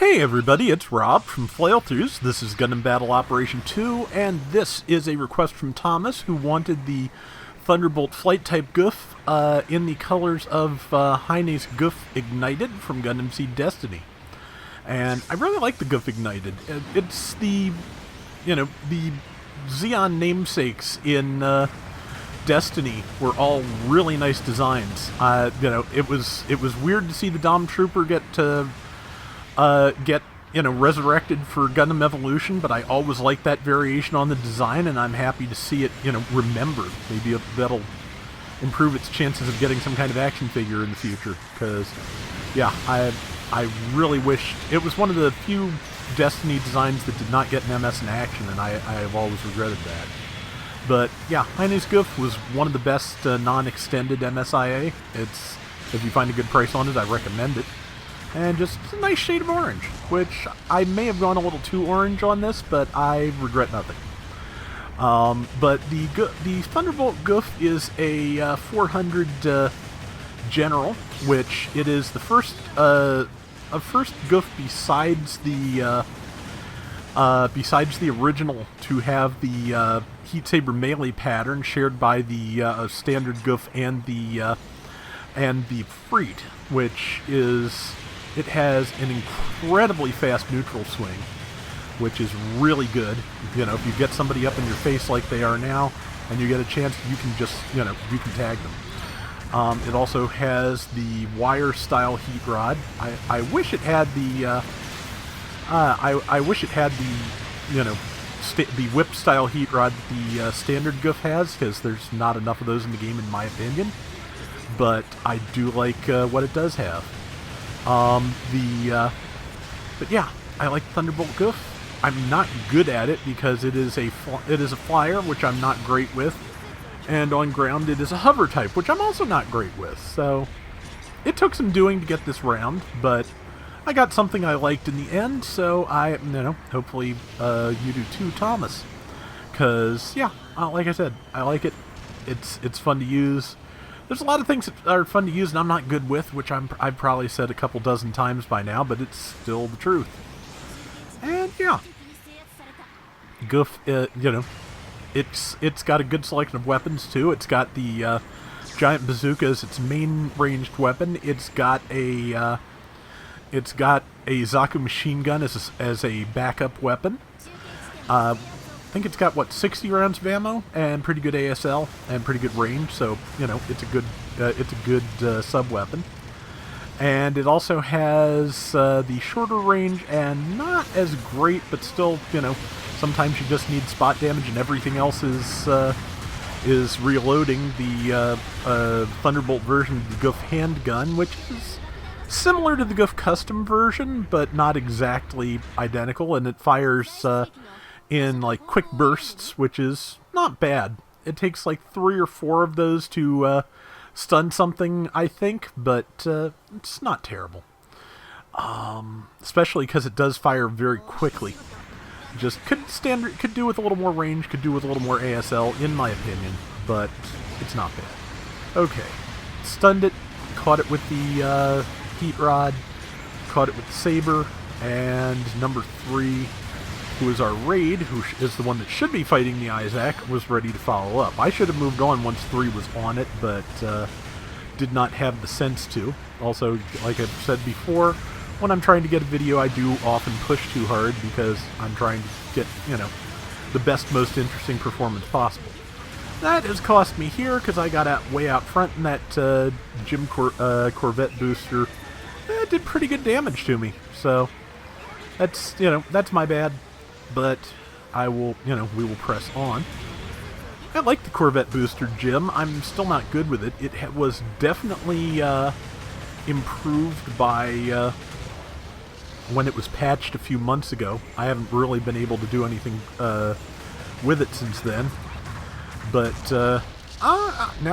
Hey everybody, it's Rob from Flailthroughs. This is Gundam Battle Operation 2, and this is a request from Thomas, who wanted the Thunderbolt flight type Gouf in the colors of Heine's Gouf Ignited from Gundam SEED Destiny. And I really like the Gouf Ignited. It's the Xeon namesakes in Destiny were all really nice designs. It was weird to see the Dom Trooper get resurrected for Gundam Evolution, but I always like that variation on the design, and I'm happy to see it, remembered. Maybe that'll improve its chances of getting some kind of action figure in the future, because, yeah, I really wish... It was one of the few Destiny designs that did not get an MS in action, and I have always regretted that. But, yeah, Heine's Gouf was one of the best non-extended MSIA. If you find a good price on it, I recommend it. And just a nice shade of orange, which I may have gone a little too orange on this, but I regret nothing. But the Thunderbolt Gouf is a 400 General, which it is the first Gouf besides the original to have the Heat Saber melee pattern shared by the standard Gouf and the Freet, which is... It has an incredibly fast neutral swing, which is really good. If you get somebody up in your face like they are now, and you get a chance, you can just, you can tag them. It also has the wire-style heat rod. I wish it had the, I wish it had the, the whip-style heat rod that the standard Gouf has, because there's not enough of those in the game, in my opinion. But I do like what it does have. But yeah, I like Thunderbolt Gouf. I'm not good at it because it is a flyer, which I'm not great with, and on ground it is a hover type, which I'm also not great with. So it took some doing to get this round, but I got something I liked in the end. So hopefully you do too, Thomas. Because yeah, like I said, I like it. It's fun to use. There's a lot of things that are fun to use and I'm not good with, which I've probably said a couple dozen times by now, but it's still the truth. And yeah, Gouf, it's got a good selection of weapons too. It's got the giant bazooka as its main ranged weapon. It's got a Zaku machine gun as a backup weapon. I think it's got, 60 rounds of ammo and pretty good ASL and pretty good range, so, it's a good sub-weapon. And it also has the shorter range and not as great, but still, sometimes you just need spot damage and everything else is reloading, the Thunderbolt version of the Gouf handgun, which is similar to the Gouf custom version, but not exactly identical, and it fires... in quick bursts, which is not bad. It takes 3 or 4 of those to stun something, I think, but it's not terrible. Especially because it does fire very quickly. Just could do with a little more range, could do with a little more ASL, in my opinion, but it's not bad. Okay, stunned it, caught it with the heat rod, caught it with the saber, and number 3. Who is our raid, who is the one that should be fighting the Isaac, was ready to follow up. I should have moved on once 3 was on it, but did not have the sense to. Also, like I've said before, when I'm trying to get a video, I do often push too hard because I'm trying to get, the best, most interesting performance possible. That has cost me here because I got way out front, and that Jim Corvette booster did pretty good damage to me. So that's my bad. But I will, we will press on. I like the Corvette booster, Jim. I'm still not good with it. It was definitely improved by when it was patched a few months ago. I haven't really been able to do anything with it since then. But now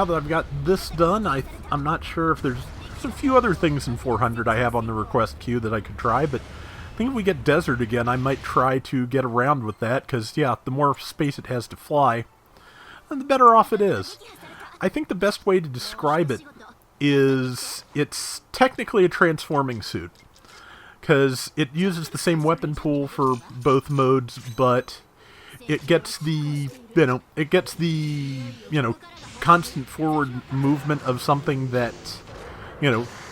that I've got this done, I'm not sure if there's a few other things in 400 I have on the request queue that I could try, but I think if we get Desert again, I might try to get around with that, because, yeah, the more space it has to fly, the better off it is. I think the best way to describe it is it's technically a transforming suit. because it uses the same weapon pool for both modes, but it gets the, constant forward movement of something that,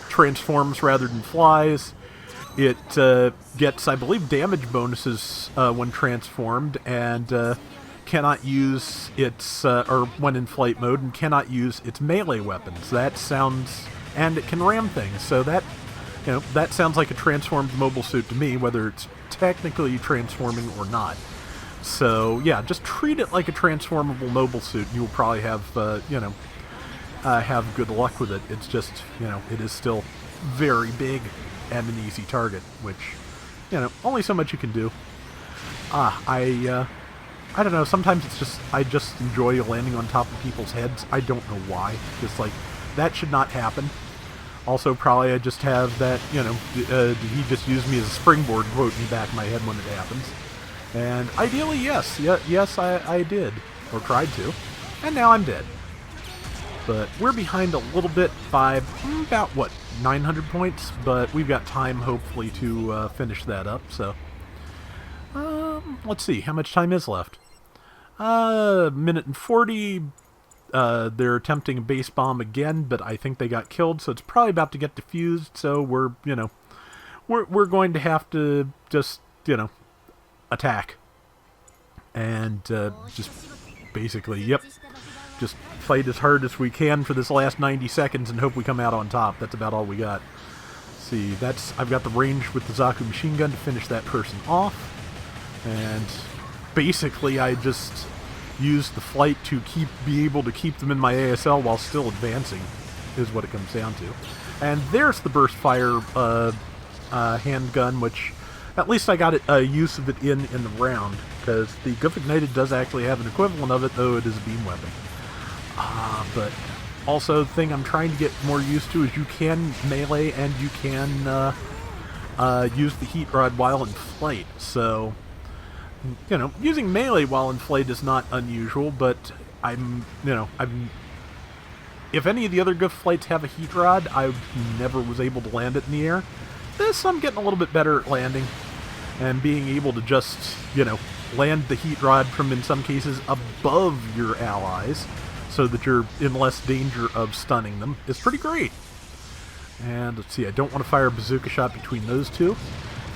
transforms rather than flies. It gets, I believe, damage bonuses when transformed, and cannot use its, or when in flight mode, and cannot use its melee weapons. That sounds, and it can ram things, so that, that sounds like a transformed mobile suit to me, whether it's technically transforming or not. So, yeah, just treat it like a transformable mobile suit, and you'll probably have, have good luck with it. It's just, it is still very big and an easy target, which, only so much you can do. I don't know, sometimes it's just, I just enjoy landing on top of people's heads. I don't know why. Just like, that should not happen. Also, probably I just have that, did he just use me as a springboard quote in the back of my head when it happens? And ideally, yes. Yes, I did. Or tried to. And now I'm dead. But we're behind a little bit by about, 900 points? But we've got time, hopefully, to finish that up, so... let's see, how much time is left? Minute and 40. They're attempting a base bomb again, but I think they got killed, so it's probably about to get defused, so we're going to have to just, attack. And, just basically, just fight as hard as we can for this last 90 seconds and hope we come out on top. That's about all we got. Let's see, I've got the range with the Zaku machine gun to finish that person off. And basically I just used the flight to be able to keep them in my ASL while still advancing, is what it comes down to. And there's the burst fire handgun, which at least I got use of it in the round, because the Gouf Ignited does actually have an equivalent of it, though it is a beam weapon. But also the thing I'm trying to get more used to is you can melee and you can use the heat rod while in flight, so... using melee while in flight is not unusual, but if any of the other Gouf flights have a heat rod, I never was able to land it in the air. This, I'm getting a little bit better at landing, and being able to just, land the heat rod from, in some cases, above your allies, so that you're in less danger of stunning them, is pretty great. And, let's see, I don't want to fire a bazooka shot between those two.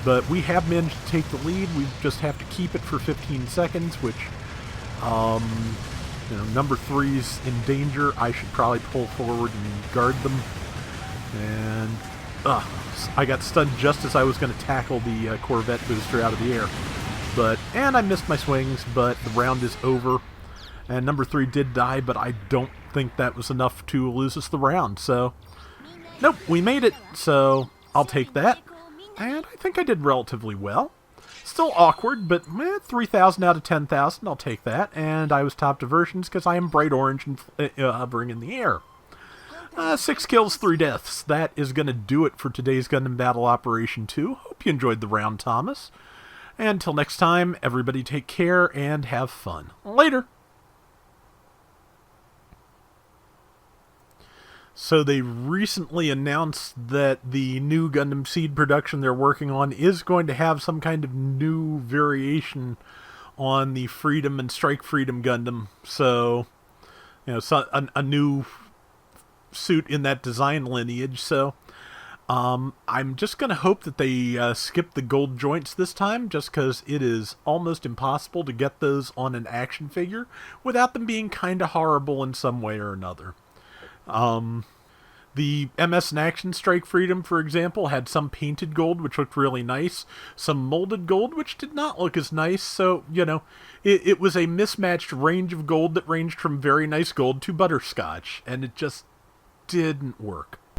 But we have managed to take the lead. We just have to keep it for 15 seconds, which, number 3's in danger. I should probably pull forward and guard them. And, I got stunned just as I was going to tackle the Corvette booster out of the air. And I missed my swings, but the round is over. And number 3 did die, but I don't think that was enough to lose us the round. So, nope, we made it. So, I'll take that. And I think I did relatively well. Still awkward, but 3,000 out of 10,000, I'll take that. And I was top diversions because I am bright orange and hovering in the air. 6 kills, 3 deaths. That is going to do it for today's Gundam Battle Operation 2. Hope you enjoyed the round, Thomas. And until next time, everybody take care and have fun. Later! So they recently announced that the new Gundam SEED production they're working on is going to have some kind of new variation on the Freedom and Strike Freedom Gundam. So, a new suit in that design lineage. So, I'm just going to hope that they skip the gold joints this time, just because it is almost impossible to get those on an action figure without them being kind of horrible in some way or another. The MS in Action Strike Freedom, for example, had some painted gold, which looked really nice, some molded gold, which did not look as nice, so, it was a mismatched range of gold that ranged from very nice gold to butterscotch, and it just didn't work.